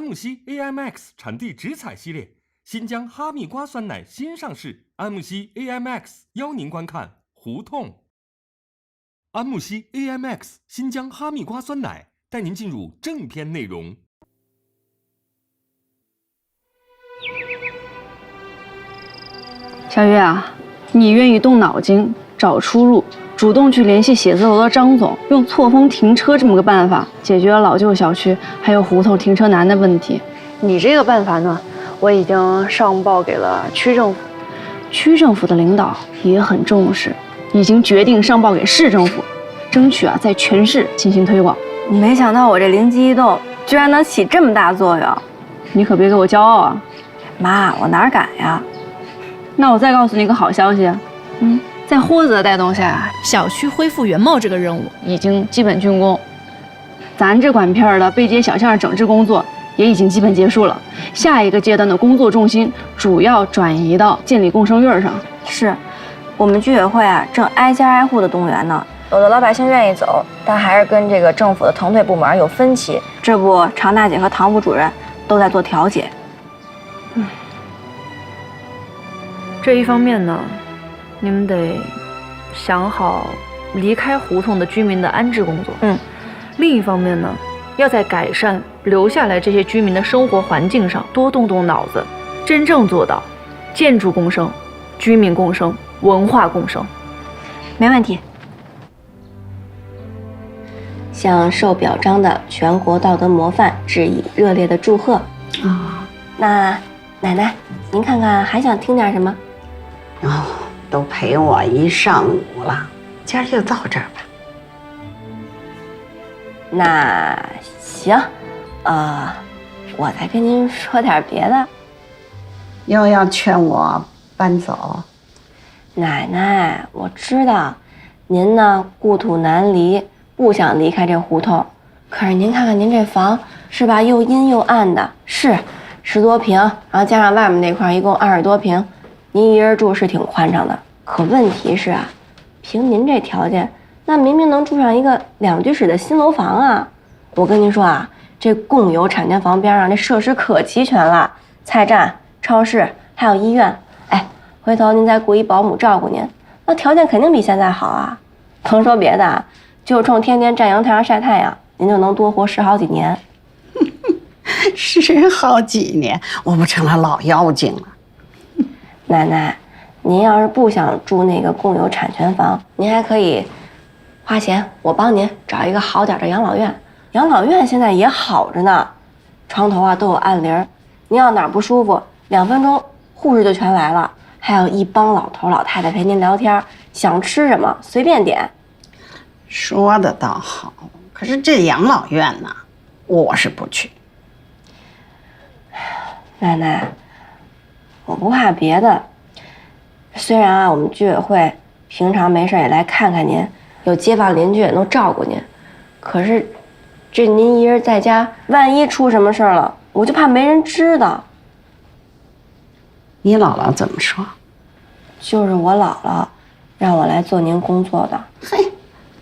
木烯 AMX 产地直采系列，新疆哈密瓜酸奶新上市，安慕希 AMX 邀您观看胡同。安慕希 AMX 新疆哈密瓜酸奶带您进入正片内容。小月啊，你愿意动脑筋找出路，主动去联系写字楼的张总，用错峰停车这么个办法解决了老旧小区还有胡同停车难的问题。你这个办法呢，我已经上报给了区政府，区政府的领导也很重视，已经决定上报给市政府，争取在全市进行推广。没想到我这灵机一动，居然能起这么大作用，你可别给我骄傲啊！妈，我哪敢呀？那我再告诉你一个好消息，在豁子的带动下，小区恢复原貌这个任务已经基本竣工，咱这管片的背街小巷整治工作也已经基本结束了。下一个阶段的工作重心主要转移到建立共生院上。是，我们居委会正挨家挨户的动员呢，有的老百姓愿意走，但还是跟这个政府的腾退部门有分歧。这不，常大姐和唐副主任都在做调解。这一方面呢，你们得想好离开胡同的居民的安置工作。另一方面呢，要在改善留下来这些居民的生活环境上多动动脑子，真正做到建筑共生、居民共生、文化共生。没问题。向受表彰的全国道德模范致以热烈的祝贺。那奶奶，您看看还想听点什么？都陪我一上午了，今儿就到这儿吧。那行，我再跟您说点别的。又要劝我搬走？奶奶，我知道，您呢故土难离，不想离开这胡同。可是您看看您这房是吧，又阴又暗的，是10多平，然后加上外面那块一共20多平，您一人住是挺宽敞的。可问题是啊，凭您这条件，那明明能住上一个2居室的新楼房啊！我跟您说啊，这共有产权房边上这设施可齐全了，菜站、超市还有医院。哎，回头您再雇一保姆照顾您，那条件肯定比现在好啊。甭说别的，就冲天天站阳台上晒太阳，您就能多活10好几年。10好几年，我不成了老妖精了。奶奶，您要是不想住那个共有产权房，您还可以花钱，我帮您找一个好点的养老院。养老院现在也好着呢，床头都有按铃，您要哪儿不舒服，2分钟护士就全来了，还有一帮老头老太太陪您聊天，想吃什么随便点。说的倒好，可是这养老院呢，我是不去。奶奶，我不怕别的，虽然我们居委会平常没事也来看看您，有街坊邻居也能照顾您，可是这您一人在家，万一出什么事了，我就怕没人知道。你姥姥怎么说？就是我姥姥让我来做您工作的。嘿，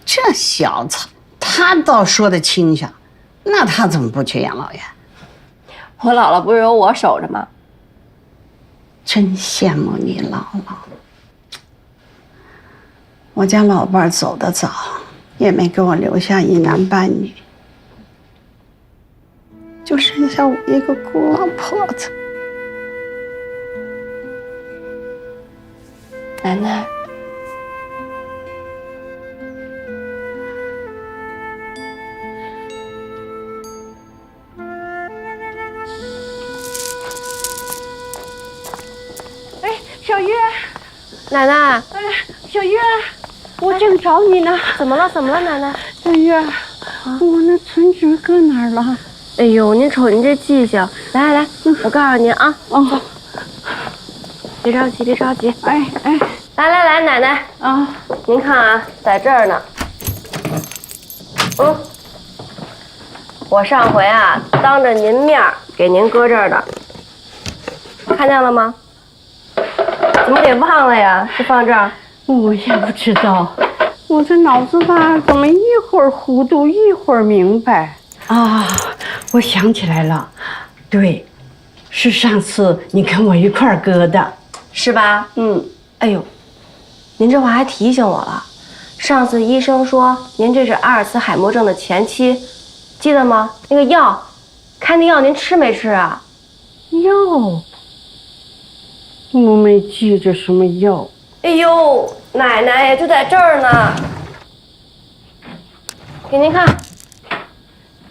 这小子他倒说得轻巧，那他怎么不去养老院？我姥姥不是有我守着吗？真羡慕你姥姥。我家老伴走得早，也没给我留下一男半女，就剩下我一个孤老婆子。奶奶，小月，奶奶，小月，我正找你呢。怎么了？怎么了，奶奶？小月，我那存折搁哪儿了？哎呦，您瞅您这记性，来，我告诉您啊。别着急，别着急。哎，来，奶奶啊，您看啊，在这儿呢。我上回啊，当着您面给您搁这儿的，看见了吗？怎么给忘了呀？就放这儿。我也不知道，我这脑子吧，怎么一会儿糊涂一会儿明白啊？我想起来了，对，是上次你跟我一块儿割的，是吧？哎呦，您这话还提醒我了。上次医生说您这是阿尔茨海默症的前期，记得吗？那个药，开那药您吃没吃啊？药，我没记着什么药。哎呦，奶奶呀，就在这儿呢。给您看，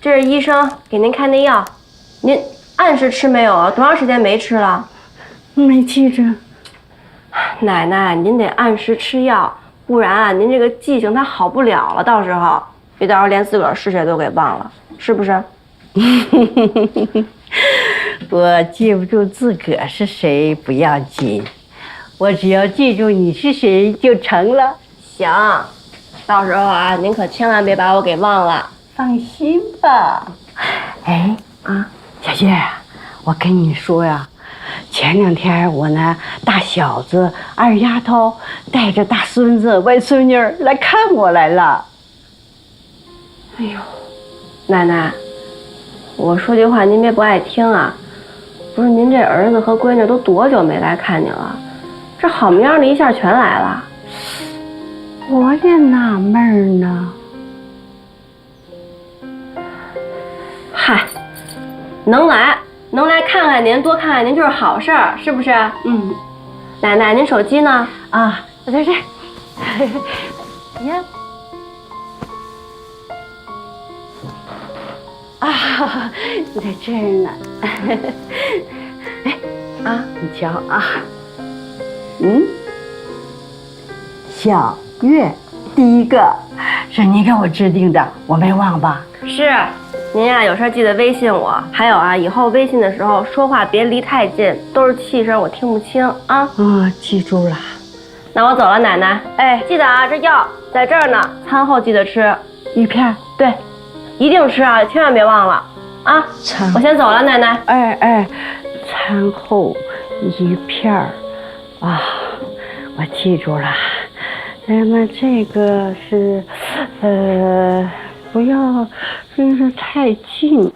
这是医生给您开那药，您按时吃没有啊？多长时间没吃了？没记着。奶奶，您得按时吃药，不然啊，您这个记性它好不了了。到时候别到时候连自个儿是谁都给忘了，是不是？我记不住自个儿是谁不要紧，我只要记住你是谁就成了。行，到时候啊，您可千万别把我给忘了。放心吧。哎啊，小月啊，我跟你说呀，前2天我那大小子、二丫头带着大孙子、外孙女来看我来了。哎呦，奶奶，我说句话您别不爱听啊。不是您这儿子和闺女都多久没来看你了？这好模样的一下全来了。我也纳闷呢。嗨，能来看看您，多看看您就是好事儿，是不是？奶奶，您手机呢？啊，我在这儿。呀。啊，在这儿呢。哎，啊，你瞧啊，小月第一个是你给我制定的，我没忘吧？是，您呀有事记得微信我。还有啊，以后微信的时候说话别离太近，都是气声，我听不清啊。记住了。那我走了，奶奶。哎，记得啊，这药在这儿呢，餐后记得吃1片。对，一定吃啊，千万别忘了啊。我先走了，奶奶。哎，餐后1片啊，我记住了。那么这个是，不要离得太近。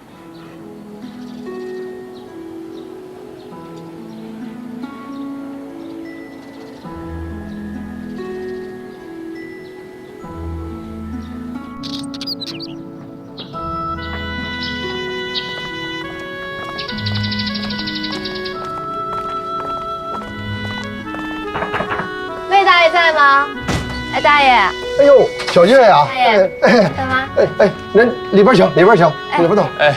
魏大爷在吗？哎，大爷。哎呦，小月呀！大爷，干嘛？人里边请，里边请，里边坐。来，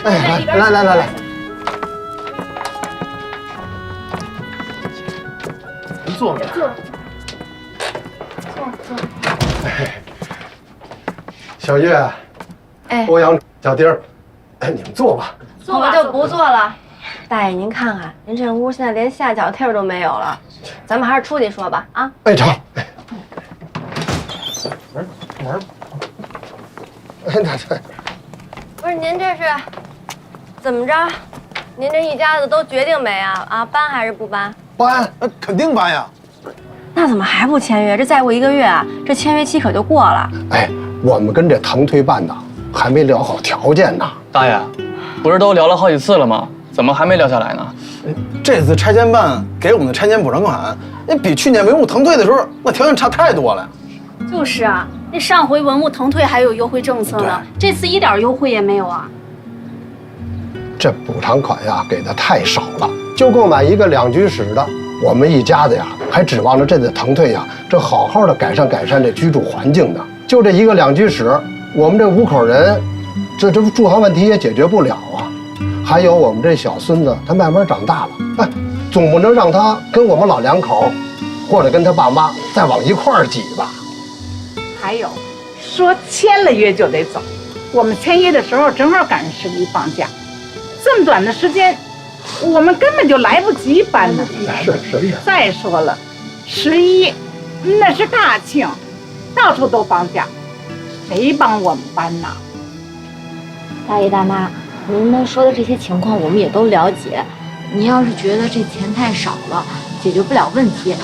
您坐吧。坐。小月，欧阳、小丁，你们坐吧。我们就不坐了。大爷，您看看，您这屋现在连下脚屉都没有了，咱们还是出去说吧。啊。哎，成。玩。不是您这是怎么着？您这一家子都决定没啊？啊，搬还是不搬？搬，肯定搬呀。那怎么还不签约？这再过1个月啊，这签约期可就过了。哎，我们跟这腾退办呢，还没聊好条件呢。大爷，不是都聊了好几次了吗？怎么还没聊下来呢？这次拆迁办给我们的拆迁补偿款，那比去年文物腾退的时候那条件差太多了。就是啊，那上回文物腾退还有优惠政策呢，这次一点优惠也没有啊。这补偿款呀，给的太少了，就够买一个2居室的。我们一家子呀，还指望着这次腾退呀，这好好的改善这居住环境呢。就这一个2居室，我们这5口人，这住房问题也解决不了啊。还有我们这小孙子，他慢慢长大了，哎，总不能让他跟我们老2口，或者跟他爸妈再往一块儿挤吧。还有，说签了约就得走，我们签约的时候正好赶上11放假，这么短的时间，我们根本就来不及搬呢。是。再说了，11那是大庆，到处都放假，谁帮我们搬呢？大爷大妈，您们说的这些情况我们也都了解。您要是觉得这钱太少了，解决不了问题，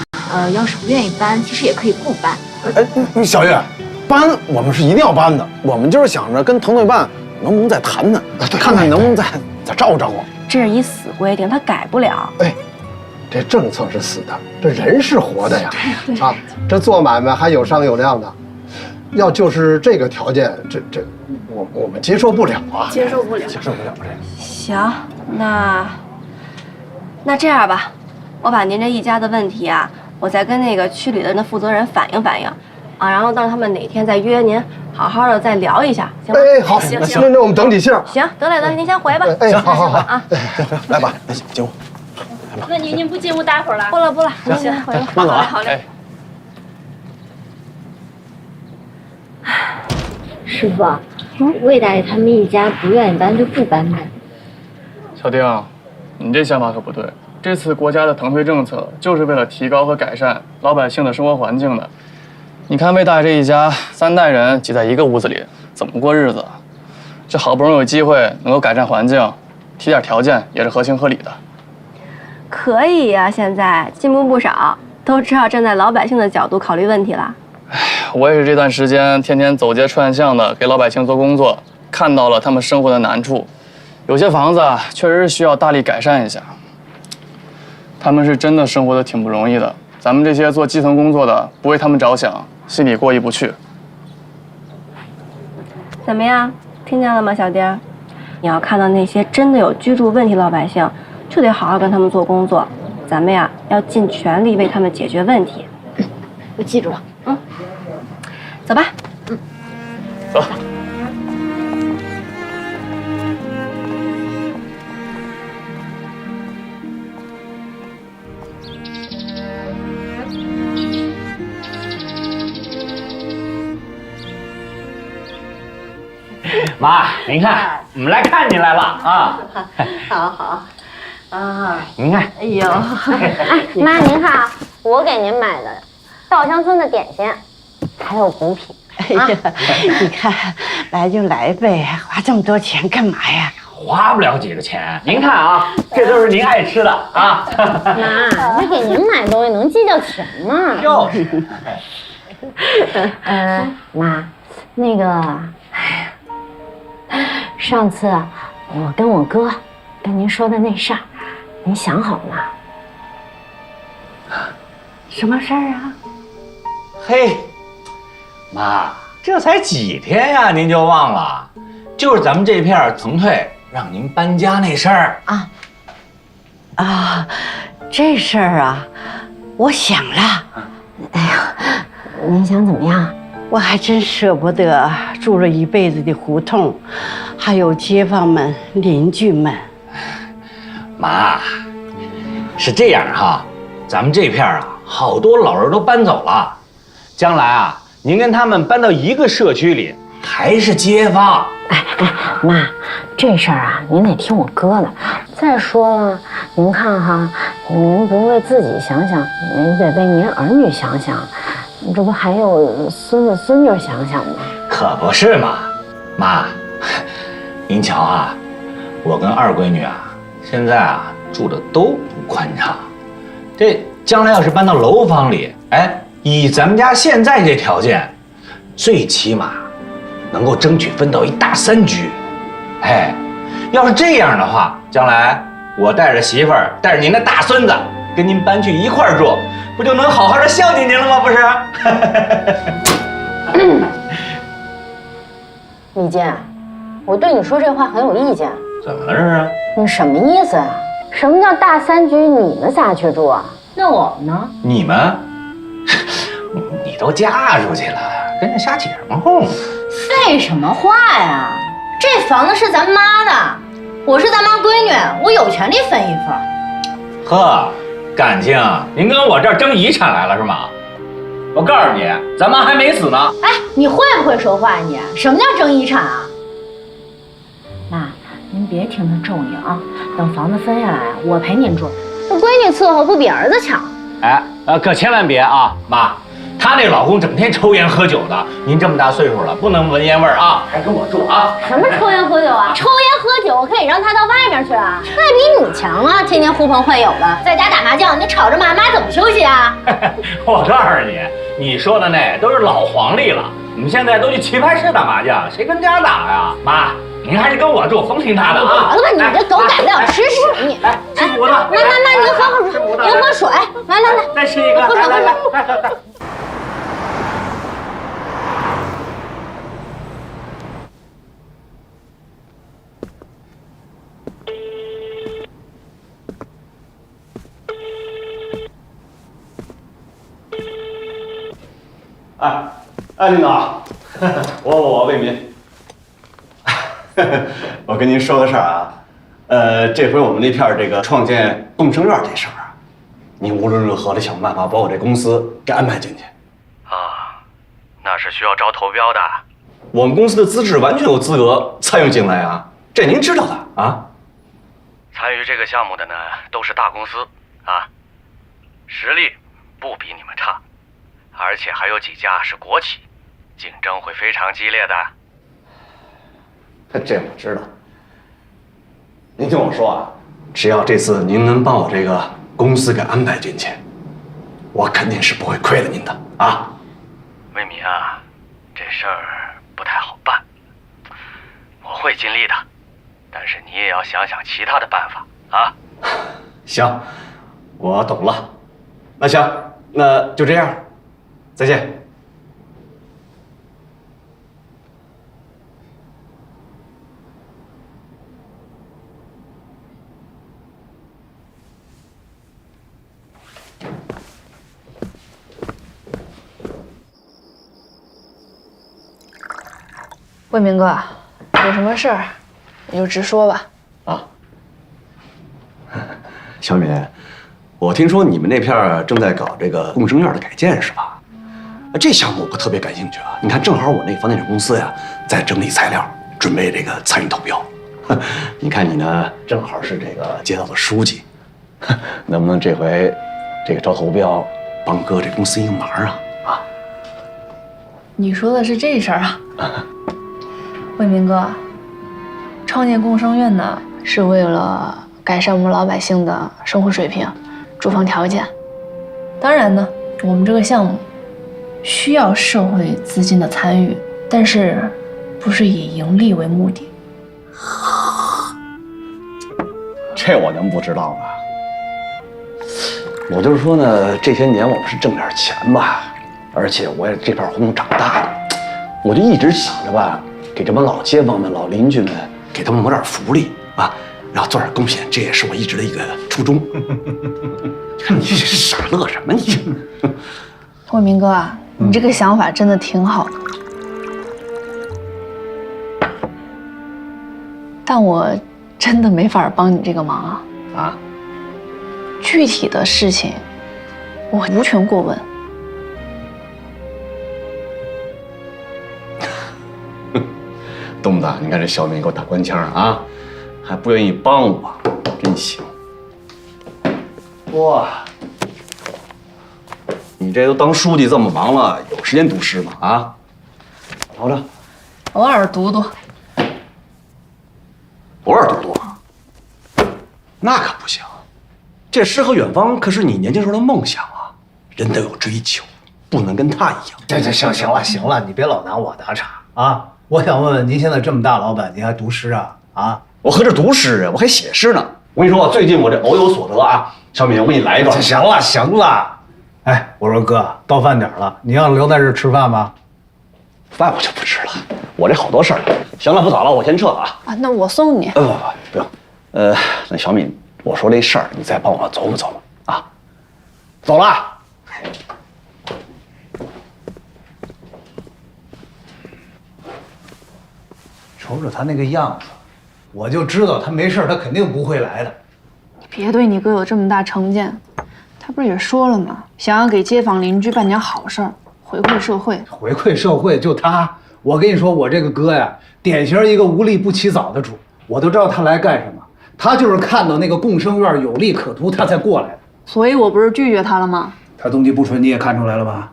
要是不愿意搬，其实也可以不搬。哎，小月，搬我们是一定要搬的，我们就是想着跟腾退办能不能再谈谈，看看能不能再照顾照顾。这是一死规定，他改不了。哎，这政策是死的，这人是活的呀！啊，这做买卖还有商有量的，要就是这个条件，我们接受不了啊！接受不了这。行，那这样吧，我把您这一家的问题啊，我再跟那个区里的那负责人反映反映，啊，然后让他们哪天再约您，好好的再聊一下，行吗？哎，好，行，那我们等你信儿。行，得嘞，您先回吧。哎，好啊，来吧，进屋。那您不进屋待会儿了？不了，您先回吧。慢走啊。好嘞。师傅，魏大爷他们一家不愿意搬就不搬呗。小丁，你这想法可不对。这次国家的腾退政策就是为了提高和改善老百姓的生活环境的。你看魏大爷这一家3代人挤在一个屋子里，怎么过日子？这好不容易有机会能够改善环境，提点条件也是合情合理的。可以呀，现在进步不少，都知道站在老百姓的角度考虑问题了。我也是这段时间天天走街串巷的给老百姓做工作，看到了他们生活的难处。有些房子啊，确实是需要大力改善一下。他们是真的生活的挺不容易的，咱们这些做基层工作的不为他们着想，心里过意不去。怎么样，听见了吗，小丁？你要看到那些真的有居住问题的老百姓，就得好好跟他们做工作。咱们呀，要尽全力为他们解决问题。我记住了。走吧。走。妈，您看，我们来看您来了啊！好，啊，您看，哎呦，妈您好，我给您买的稻香村的点心，还有补品。哎呀，你看，来就来呗，花这么多钱干嘛呀？花不了几个钱。您看啊，这都是您爱吃的啊。妈，这给您买东西能计较钱吗？就是。妈，那个，上次我跟我哥跟您说的那事儿，您想好了吗？什么事儿啊？嘿，妈，这才几天呀，您就忘了？就是咱们这片腾退让您搬家那事儿啊。啊，这事儿啊，我想了。哎呀，您想怎么样？我还真舍不得住了一辈子的胡同，还有街坊们、邻居们。妈，是这样哈，咱们这片啊，好多老人都搬走了，将来啊，您跟他们搬到一个社区里，还是街坊。哎，妈，这事儿啊，您得听我哥的。再说了，您看哈，您不为自己想想，您得为您儿女想想。这不还有孙子孙女想想吗？可不是嘛，妈，您瞧啊，我跟二闺女啊，现在啊住的都不宽敞，这将来要是搬到楼房里，哎，以咱们家现在这条件，最起码能够争取分到一大3居，哎，要是这样的话，将来我带着媳妇儿，带着您的大孙子，跟您搬去一块儿住。不就能好好的孝敬您了吗？不是？李健，我对你说这话很有意见。怎么了这是？你什么意思啊？什么叫大3居你们仨去住啊？那我们呢？你们？你都嫁出去了，跟着瞎起什么哄？废什么话呀！这房子是咱妈的，我是咱妈闺女，我有权利分一份。呵。感情，您跟我这儿争遗产来了是吗？我告诉你，咱妈还没死呢。哎，你会不会说话你？什么叫争遗产啊？妈，您别听他咒你啊！等房子分下来，我陪您住。这闺女伺候不比儿子强。哎，可千万别啊，妈，她那老公整天抽烟喝酒的，您这么大岁数了，不能闻烟味儿啊，还跟我住啊？什么抽烟喝酒啊？抽烟喝酒可以让他到外面去啊，那比你强啊！天天呼朋唤友的，在家打麻将，你吵着妈妈怎么休息啊？我告诉你，你说的那都是老黄历了，我们现在都去棋牌室打麻将，谁跟家打呀？妈，您还是跟我住，甭听他的啊！好了吧，你这狗改不了吃屎，你来吃补的。妈，您喝口水，您喝水，来，再吃一个，喝水。来。哎，领导，我魏民，我跟您说个事儿啊，这回我们那片这个创建共生院这事儿啊，您无论如何得想办法把我这公司给安排进去。啊，那是需要招投标的。我们公司的资质完全有资格参与进来啊，这您知道的啊。参与这个项目的呢，都是大公司啊，实力不比你们差，而且还有几家是国企，竞争会非常激烈的。这我知道。您听我说啊，只要这次您能把我这个公司给安排进去，我肯定是不会亏了您的啊。魏民啊，这事儿不太好办，我会尽力的，但是你也要想想其他的办法啊。行，我懂了。那行，那就这样，再见。魏明哥，有什么事儿你就直说吧。啊，小敏，我听说你们那片正在搞这个共生院的改建是吧？这项目我特别感兴趣啊！你看，正好我那房地产公司呀，在整理材料，准备这个参与投标。你看你呢，正好是这个街道的书记，能不能这回这个招投标，帮哥这公司一个忙啊？啊！你说的是这事儿啊？魏明哥，创建共生院呢，是为了改善我们老百姓的生活水平、住房条件。当然呢，我们这个项目需要社会资金的参与，但是不是以盈利为目的。这我能不知道吗？我就是说呢，这些年我们是挣点钱吧，而且我也这片胡同长大的，我就一直想着吧，给这帮老街坊们、老邻居们，给他们谋点福利啊，然后做点贡献，这也是我一直的一个初衷。看你这傻乐什么你？魏明哥啊，你这个想法真的挺好的，但我真的没法帮你这个忙啊。啊？具体的事情我无权过问。东子，你看这小敏给我打官腔啊，还不愿意帮我，真行。哇，你这都当书记这么忙了，有时间读诗吗？啊，瞅瞅，偶尔读读。偶尔读读，那可不行。这诗和远方可是你年轻时候的梦想啊，人都有追求，不能跟他一样。这行了，你别老拿我打岔啊！我想问问您，现在这么大老板，您还读诗啊？啊，我何止读诗啊，我还写诗呢。我跟你说，最近我这偶有所得啊，小敏，我给你来一段。行了，哎，我说哥，到饭点了，你要留在这儿吃饭吗？饭我就不吃了，我这好多事儿。行了，不早了，我先撤了啊。啊，那我送你。不用，那小敏，我说这事儿，你再帮我琢磨琢磨啊。走了。瞅瞅他那个样子，我就知道他没事，他肯定不会来的。你别对你哥有这么大成见，他不是也说了吗？想要给街坊邻居办点好事儿，回馈社会。回馈社会就他，我跟你说，我这个哥呀，典型一个无利不起早的主。我都知道他来干什么，他就是看到那个共生院有利可图，他才过来的。所以我不是拒绝他了吗？他动机不纯，你也看出来了吧？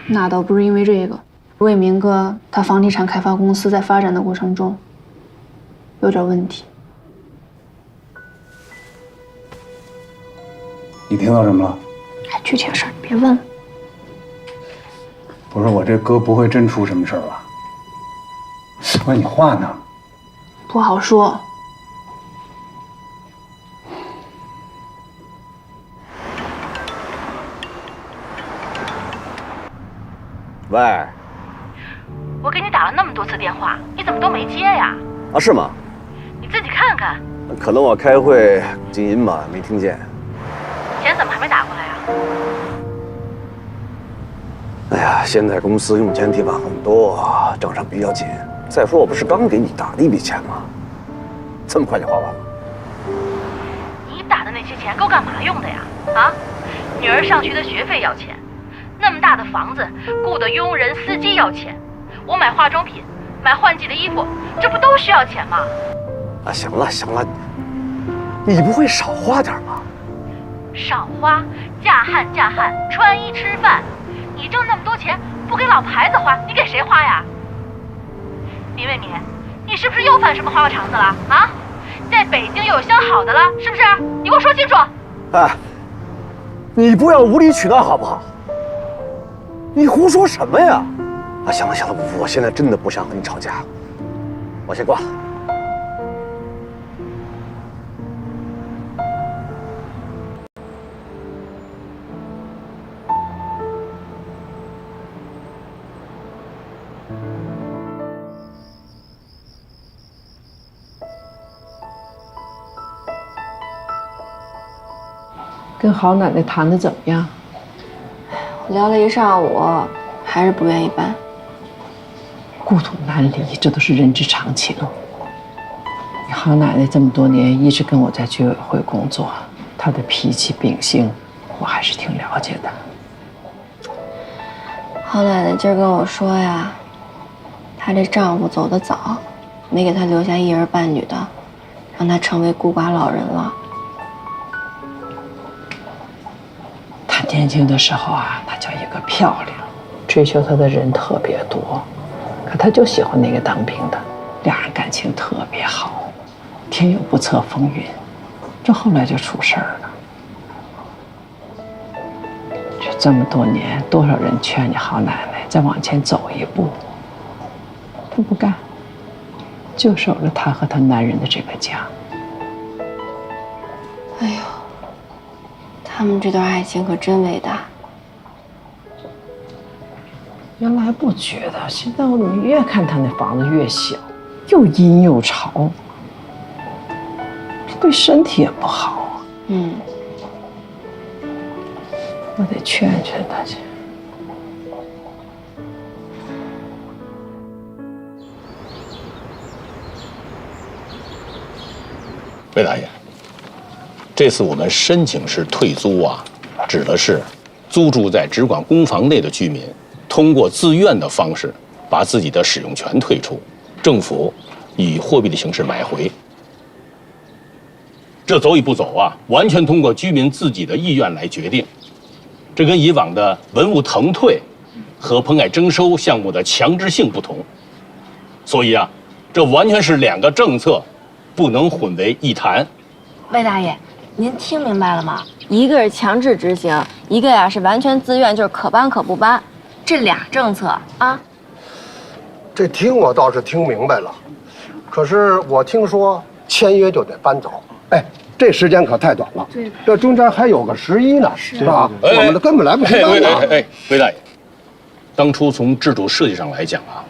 那倒不是因为这个。魏明哥他房地产开发公司在发展的过程中有点问题。你听到什么了？哎，具体的事儿你别问了。不是我这哥不会真出什么事儿吧？问你话呢？不好说。喂，我给你打了那么多次电话，你怎么都没接呀？啊，是吗？你自己看看，可能我开会静音吧，没听见。钱怎么还没打过来呀？哎呀，现在公司用钱地方很多，账上比较紧。再说我不是刚给你打了一笔钱吗？这么快就花完了？你打的那些钱够干嘛用的呀？啊，女儿上学的学费要钱，那么大的房子，雇的佣人、司机要钱，我买化妆品、买换季的衣服，这不都需要钱吗？啊，行了行了，你不会少花点吗？少花，嫁汉嫁汉，穿衣吃饭，你挣那么多钱不给老牌子花，你给谁花呀？李伟民，你是不是又犯什么花花肠子了啊？在北京又有相好的了，是不是？你给我说清楚！哎，你不要无理取闹好不好？你胡说什么呀？啊，行了行了，我现在真的不想和你吵架，我先挂了。跟郝奶奶谈的怎么样？聊了一上午，还是不愿意搬。故土难离，这都是人之常情。你郝奶奶这么多年一直跟我在居委会工作，她的脾气秉性，我还是挺了解的。郝奶奶今儿跟我说呀，她这丈夫走得早，没给她留下一儿半女的，让她成为孤寡老人了。她年轻的时候啊，那叫一个漂亮，追求她的人特别多，可她就喜欢那个当兵的，俩人感情特别好，天有不测风云，这后来就出事儿了。就这么多年，多少人劝你郝奶奶再往前走一步，她不干，就守着她和她男人的这个家。哎呦，他们这段爱情可真伟大。原来不觉得，现在我怎么越看他那房子越小，又阴又潮，这对身体也不好。我得劝劝他去。魏大爷，这次我们申请是退租啊，指的是租住在直管公房内的居民通过自愿的方式把自己的使用权退出，政府以货币的形式买回。这走与不走啊，完全通过居民自己的意愿来决定。这跟以往的文物腾退和棚改征收项目的强制性不同，所以啊，这完全是两个政策，不能混为一谈。魏大爷，您听明白了吗？一个是强制执行，一个呀是完全自愿，就是可搬可不搬，这俩政策啊。这听我倒是听明白了，可是我听说签约就得搬走，哎，这时间可太短了。对，这中间还有个11呢，是吧？我们根本来不及搬啊。魏大爷，当初从制度设计上来讲啊，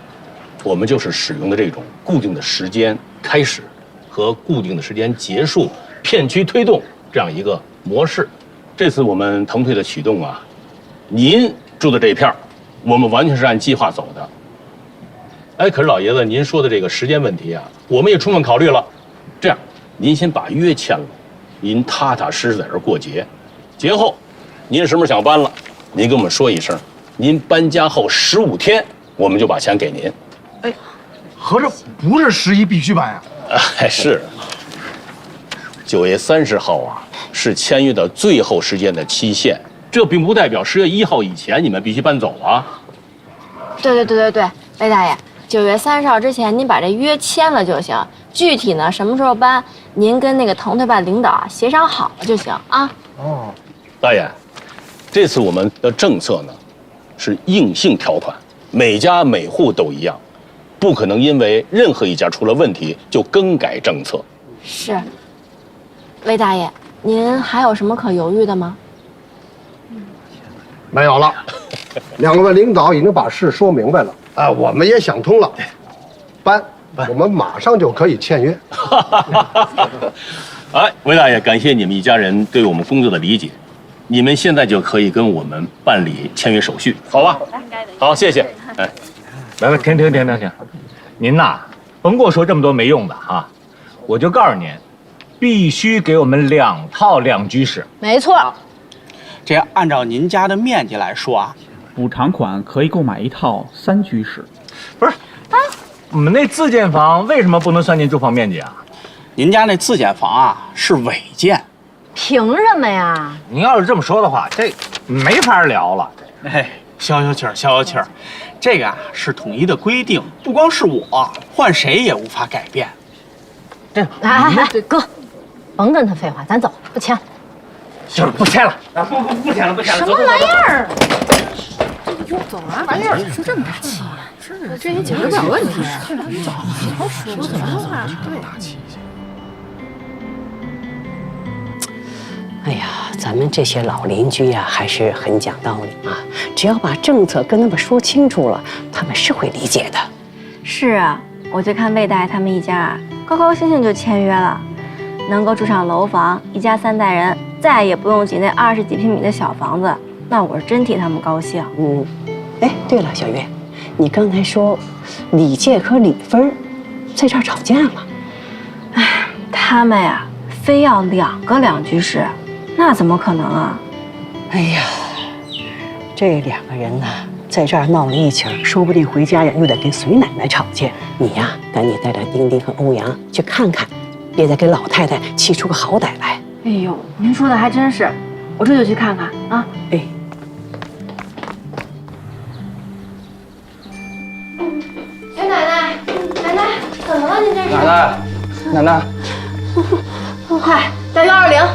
我们就是使用的这种固定的时间开始和固定的时间结束片区推动这样一个模式。这次我们腾退的启动啊，您住的这片儿，我们完全是按计划走的。哎，可是老爷子，您说的这个时间问题啊，我们也充分考虑了。这样，您先把约签了，您踏踏实实在这过节。节后，您什么时候想搬了，您跟我们说一声。您搬家后15天，我们就把钱给您。哎，合着不是11必须搬呀？哎，是。9月30号啊，是签约的最后时间的期限，这并不代表10月1号以前你们必须搬走啊。对，魏大爷，9月30号之前您把这约签了就行，具体呢什么时候搬，您跟那个腾退办领导协商好了就行啊。哦，大爷，这次我们的政策呢是硬性条款，每家每户都一样，不可能因为任何一家出了问题就更改政策。是，魏大爷，您还有什么可犹豫的吗？没有了，两位领导已经把事说明白了啊，我们也想通了，搬，我们马上就可以签约。哎，韦大爷，感谢你们一家人对我们工作的理解，你们现在就可以跟我们办理签约手续，好吧？好，谢谢。哎，来，停，您呐，甭给我说这么多没用的啊，我就告诉您，必须给我们2套2居室。没错。这按照您家的面积来说啊，补偿款可以购买1套3居室。不是啊，我们那自建房为什么不能算进住房面积啊？您家那自建房啊是违建。凭什么呀？您要是这么说的话，这没法聊了。哎，消气儿，这个啊是统一的规定，不光是我，换谁也无法改变。这哎，哥，甭跟他废话，咱走，不签。就是不签了，不签了，什么玩意儿？走啊！玩意儿就这么大气呀？是，这也解决不了问题。走，好说怎么话？对。哎呀，咱们这些老邻居呀，还是很讲道理啊。只要把政策跟他们说清楚了，他们是会理解的。是啊，我就看魏大爷他们一家高高兴兴就签约了，能够住上楼房，一家3代人再也不用挤那20几平米的小房子，那我是真替他们高兴。哎，对了，小月，你刚才说李健和李芬在这儿吵架了。哎，他们呀，非要2个2居室，那怎么可能啊？哎呀，这2个人呢，在这儿闹了一起儿，说不定回家呀又得跟隋奶奶吵去。你呀，赶紧带着丁丁和欧阳去看看，别再给老太太气出个好歹来。哎呦，您说的还真是，我这就去看看啊。哎，哎，奶奶，怎么了？您这是？奶奶，快打120。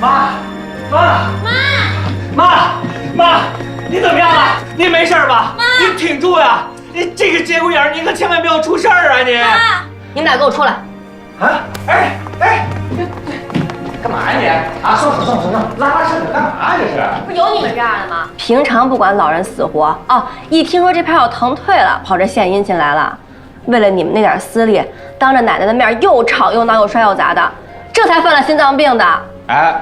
妈，你怎么样了？您没事吧？您挺住呀！你这个节骨眼儿，您可千万不要出事儿啊！你，你们俩给我出来！啊，哎，干嘛呀你？啊，松手，拉扯干嘛这是？不是有你们这样的吗？平常不管老人死活哦，一听说这片要腾退了，跑这献殷勤来了。为了你们那点私利，当着奶奶的面又吵又闹又摔又砸的，这才犯了心脏病的。哎，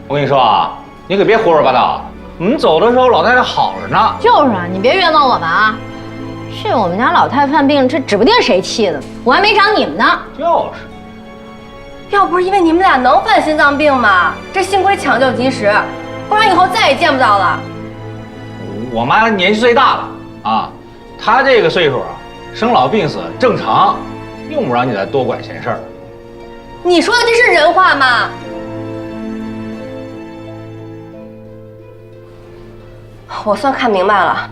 我跟你说啊，你可别胡说八道。我们走的时候，老太太好着呢。就是啊，你别冤枉我们啊！是我们家老太犯病，这指不定谁气的，我还没长你们呢。就是，要不是因为你们俩能犯心脏病吗？这幸亏抢救及时，不然以后再也见不到了。我妈年纪最大了啊，她这个岁数啊，生老病死正常，用不着你再多管闲事儿。你说的这是人话吗？我算看明白了，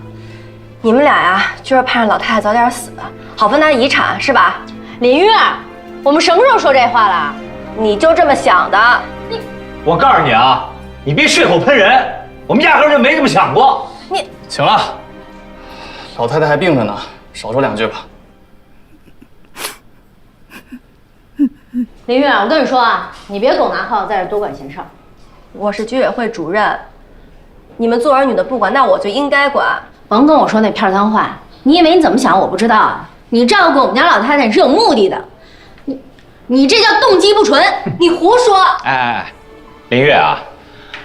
你们俩呀，就是盼着老太太早点死，好分她的遗产，是吧？林月，我们什么时候说这话了？你就这么想的？我告诉你啊，你别血口喷人，我们压根就没这么想过。你行了，老太太还病着呢，少说2句吧。林月，我跟你说啊，你别狗拿耗子在这多管闲事儿。我是居委会主任，你们做儿女的不管，那我就应该管。甭跟我说那片汤话，你以为你怎么想我不知道啊？你照顾我们家老太太你是有目的的，你这叫动机不纯，你胡说！哎，林月啊，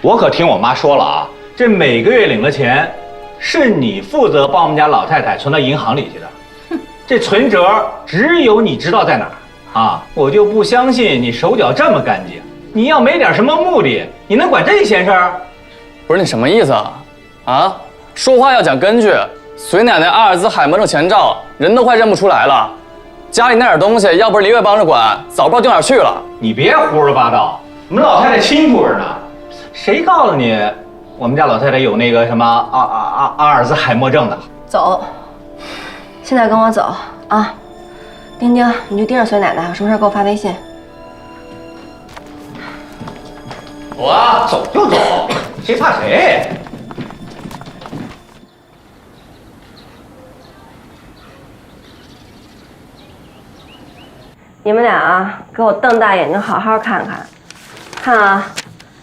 我可听我妈说了啊，这每个月领的钱，是你负责帮我们家老太太存到银行里去的，这存折只有你知道在哪儿啊！我就不相信你手脚这么干净，你要没点什么目的，你能管这闲事儿？不是你什么意思啊？啊，说话要讲根据。隋奶奶阿尔兹海默症前兆，人都快认不出来了。家里那点东西，要不是林月帮着管，早不知道丢哪儿去了。你别胡说八道，我们老太太清楚着呢。谁告诉你我们家老太太有那个什么阿尔兹海默症的？走，现在跟我走啊！丁丁，你就盯着隋奶奶，有什么事给我发微信。我走就走，谁怕谁？你们俩啊，给我瞪大眼睛，好好看看。看啊，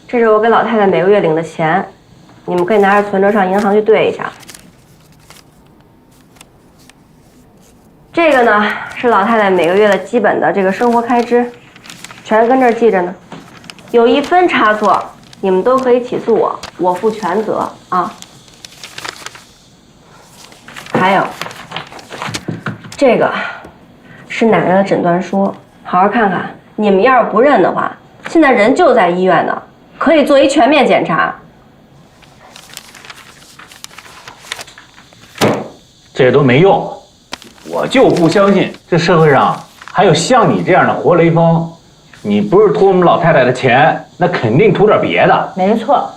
这是我给老太太每个月领的钱，你们可以拿着存折上银行去对一下。这个呢是老太太每个月的基本的这个生活开支，全跟这儿记着呢。有1分差错，你们都可以起诉我，我负全责啊。还有，这个是奶奶的诊断书，好好看看。你们要是不认的话，现在人就在医院呢，可以做一全面检查。这都没用，我就不相信这社会上还有像你这样的活雷锋。你不是图我们老太太的钱，那肯定图点别的。没错，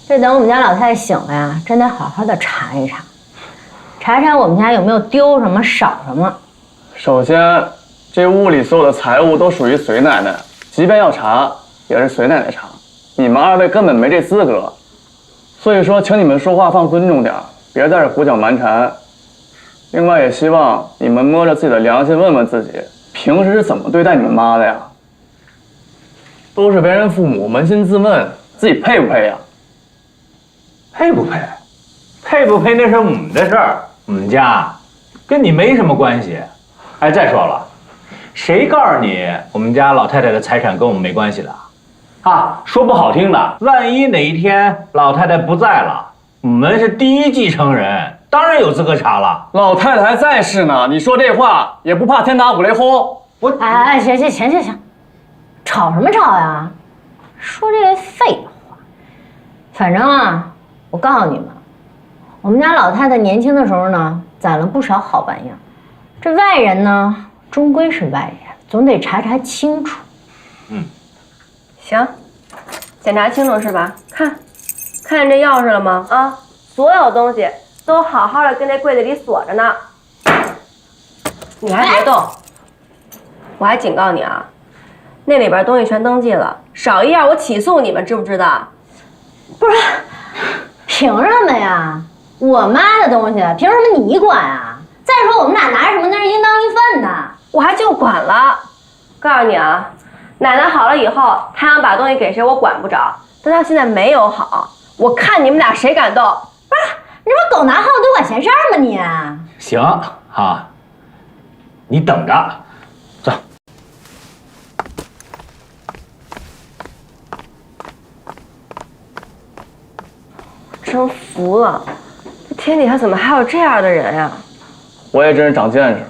这等我们家老太太醒了呀，真得好好的查一查，查查我们家有没有丢什么少什么。首先，这屋里所有的财物都属于隋奶奶，即便要查，也是隋奶奶查，你们2位根本没这资格。所以说，请你们说话放尊重点，别在这胡搅蛮缠。另外，也希望你们摸着自己的良心问问自己，平时是怎么对待你们妈的呀？都是为人父母，扪心自问，自己配不配呀？配不配？配不配那是我们的事儿，我们家跟你没什么关系。哎，再说了，谁告诉你我们家老太太的财产跟我们没关系的？啊，说不好听的，万一哪一天老太太不在了，我们是第一继承人，当然有资格查了。老太太还在世呢，你说这话也不怕天打五雷轰？哎，行，吵什么吵呀？说这些废话。反正啊，我告诉你们，我们家老太太年轻的时候呢，攒了不少好玩意儿。这外人呢，终归是外人，总得查查清楚。行，检查清楚是吧？看见这钥匙了吗？啊，所有东西都好好的跟这柜子里锁着呢。你还别动，我还警告你啊，那里边东西全登记了，少一样我起诉你们，知不知道？不是，凭什么呀？我妈的东西凭什么你管啊？再说我们俩拿什么那是应当一份的，我还就管了。告诉你啊，奶奶好了以后，她想把东西给谁我管不着，但她现在没有好，我看你们俩谁敢动。不是，你这不狗拿耗子多管闲事儿吗你？行啊，你等着，走。真服了，这天底下怎么还有这样的人呀？我也真是长见识了。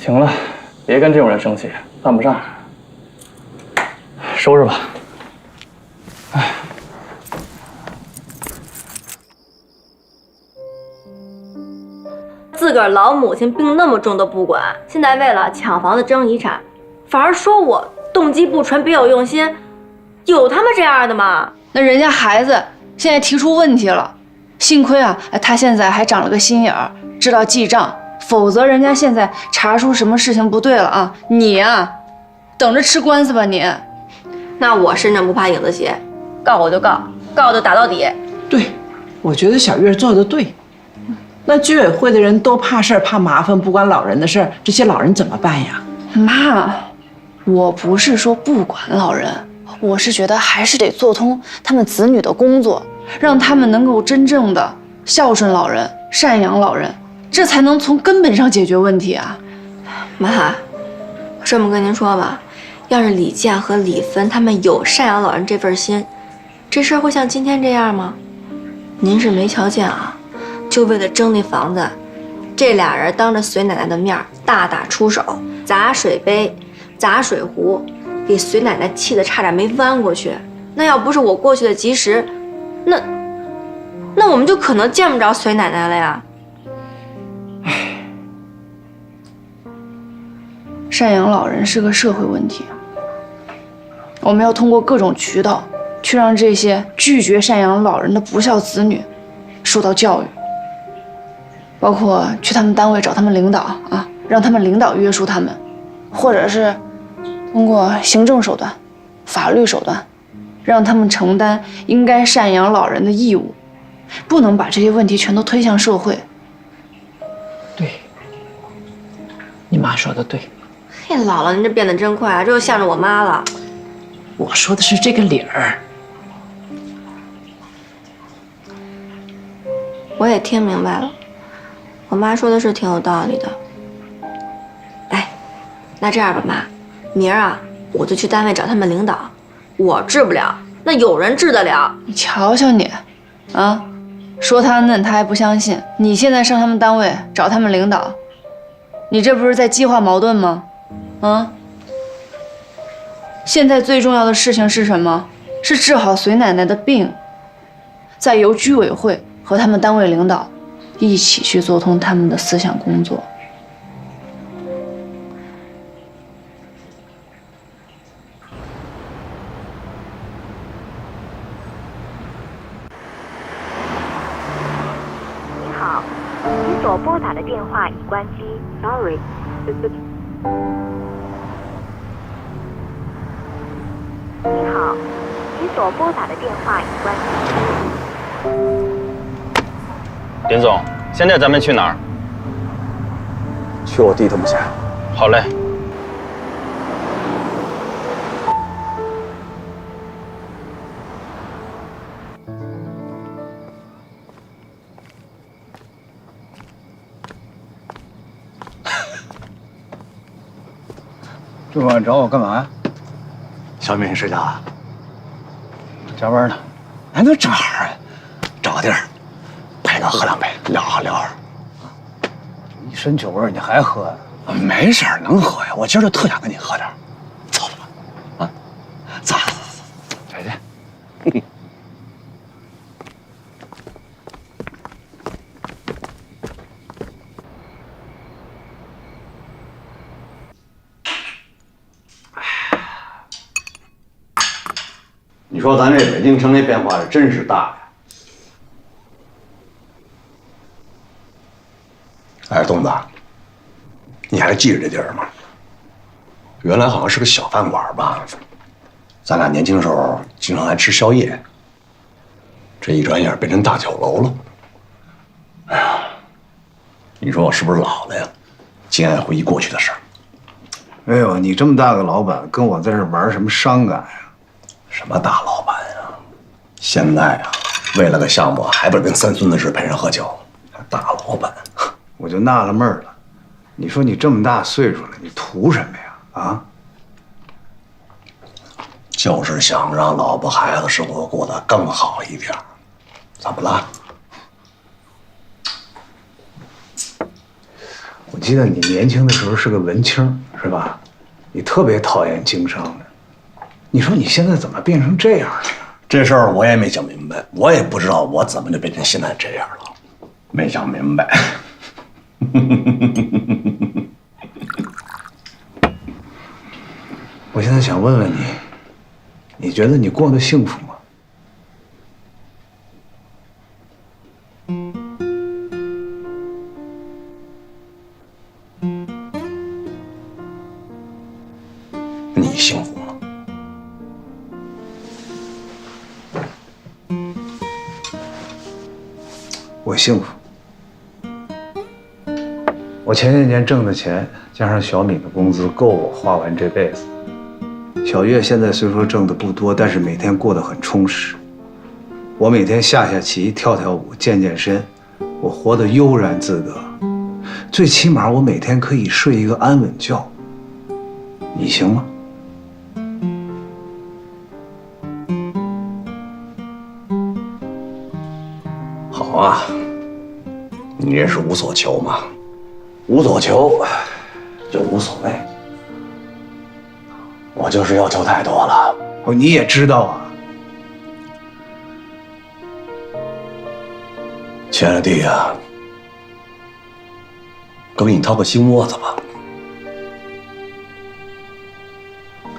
行了，别跟这种人生气，犯不上。收拾吧。哎，自个儿老母亲病那么重都不管，现在为了抢房子争遗产，反而说我动机不纯，别有用心，有他们这样的吗？那人家孩子现在提出问题了，幸亏啊，他现在还长了个心眼儿，知道记账，否则人家现在查出什么事情不对了啊，你啊，等着吃官司吧你。那我身正不怕影子斜，告我就告，告就打到底。对，我觉得小月做的对。那居委会的人都怕事儿怕麻烦，不管老人的事儿，这些老人怎么办呀？妈，我不是说不管老人，我是觉得还是得做通他们子女的工作，让他们能够真正的孝顺老人、赡养老人，这才能从根本上解决问题啊。妈，我这么跟您说吧，要是李健和李芬他们有赡养老人这份心，这事儿会像今天这样吗？您是没瞧见啊，就为了争那房子，这俩人当着隋奶奶的面大打出手，砸水杯、砸水壶，给隋奶奶气得差点没弯过去。那要不是我过去的及时，那我们就可能见不着隋奶奶了呀。赡养老人是个社会问题，我们要通过各种渠道去让这些拒绝赡养老人的不孝子女受到教育，包括去他们单位找他们领导啊，让他们领导约束他们，或者是通过行政手段、法律手段，让他们承担应该赡养老人的义务，不能把这些问题全都推向社会。对，你妈说的对。姥姥，您这变得真快啊，这又向着我妈了。我说的是这个理儿。我也听明白了，我妈说的是挺有道理的。哎，那这样吧，妈，明儿啊，我就去单位找他们领导。我治不了，那有人治得了。你瞧瞧你，啊，说他嫩他还不相信。你现在上他们单位找他们领导，你这不是在激化矛盾吗？啊！现在最重要的事情是什么？是治好隋奶奶的病，再由居委会和他们单位领导一起去做通他们的思想工作。你好，你所拨打的电话已关机 ，Sorry。你好，你所拨打的电话已关机。林总，现在咱们去哪儿？去我弟他们家。好嘞。这么晚找我干嘛呀？小敏睡觉啊？加班呢。哎，那正好啊，找个地儿，陪哥喝两杯，聊会聊会。一身酒味，你还喝呀？没事儿，能喝呀。我今儿就特想跟你喝点儿，走吧，啊，走。再见。你说咱这北京城这变化真是大呀！哎，东子，你还记着这地儿吗？原来好像是个小饭馆吧？咱俩年轻时候经常来吃宵夜，这一转眼变成大酒楼了。哎呀，你说我是不是老了呀？尽爱回忆过去的事儿。哎呦，你这么大个老板，跟我在这玩什么伤感呀？什么大老板呀？现在啊，为了个项目，还不是跟三孙子似的陪人喝酒？大老板，我就纳了闷了。你说你这么大岁数了，你图什么呀？啊？就是想让老婆孩子生活过得更好一点。怎么了？我记得你年轻的时候是个文青，是吧？你特别讨厌经商的。你说你现在怎么变成这样了？这事儿我也没想明白，我也不知道我怎么就变成现在这样了，没想明白。我现在想问问你，你觉得你过得幸福吗？你幸福吗？我幸福。我前些年挣的钱加上小敏的工资，够我花完这辈子。小月现在虽说挣的不多，但是每天过得很充实。我每天下下棋、跳跳舞、健健身，我活得悠然自得。最起码我每天可以睡一个安稳觉。你行吗？好啊，你这是无所求嘛？无所求就无所谓。我就是要求太多了。哦，你也知道啊。亲爱的弟呀，哥给你掏个心窝子吧。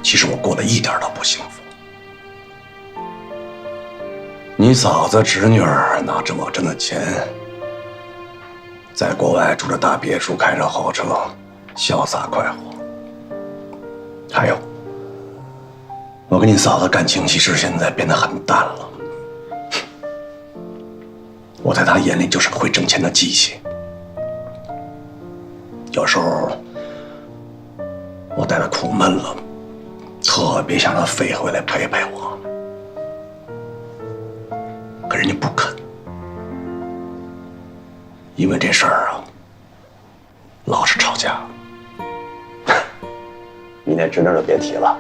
其实我过得一点都不幸福。你嫂子、侄女儿拿着我挣的钱，在国外住着大别墅，开着豪车，潇洒快活。还有，我跟你嫂子感情其实现在变得很淡了。我在她眼里就是个会挣钱的机器。有时候，我带他苦闷了，特别想他飞回来陪陪我，可人家不肯，因为这事儿啊，老是吵架。你那侄女就别提了，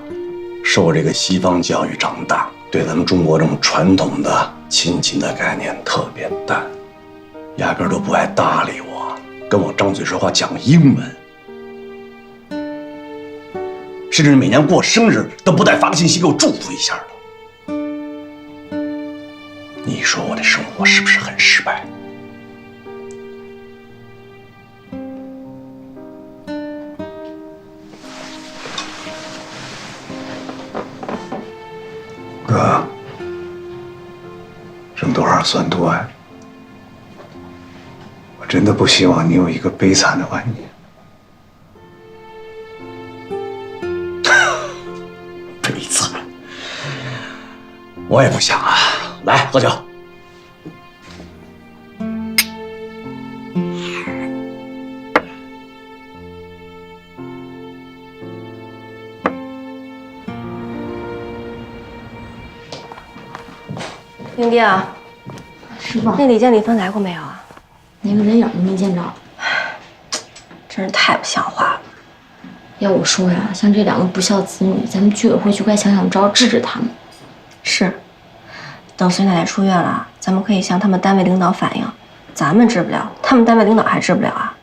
受这个西方教育长大，对咱们中国这种传统的亲情的概念特别淡，压根儿都不爱搭理我，跟我张嘴说话讲英文，甚至每年过生日都不带发个信息给我祝福一下的。你说我这生活是不是很失败？哥，挣多少算多呀？我真的不希望你有一个悲惨的晚年。悲惨，我也不想啊。来，喝酒。英弟啊，师傅，那李建、李芬来过没有啊？连个人影都没见着，真是太不像话了。要我说呀，像这两个不孝子女，咱们居委会就该想想招治治他们。是，等孙奶奶出院了，咱们可以向他们单位领导反映，咱们治不了，他们单位领导还治不了啊。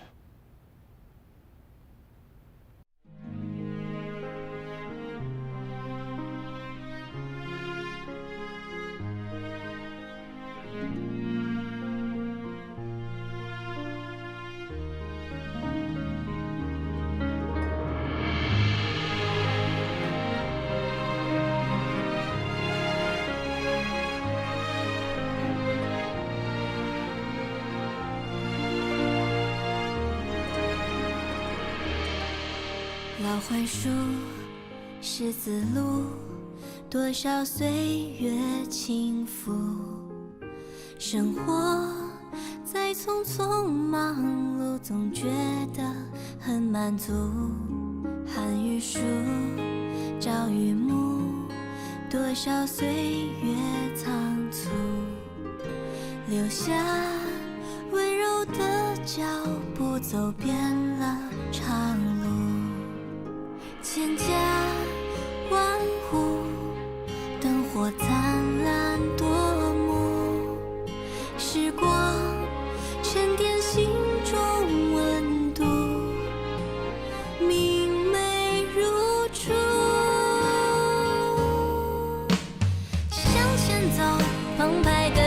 老槐树，十字路，多少岁月轻浮，生活在匆匆忙碌，总觉得很满足。寒雨树，朝雨暮，多少岁月仓促，留下温柔的脚步，走遍了长路。千家万户，灯火灿烂夺目，时光沉淀心中温度，明媚如初。向前走，澎湃的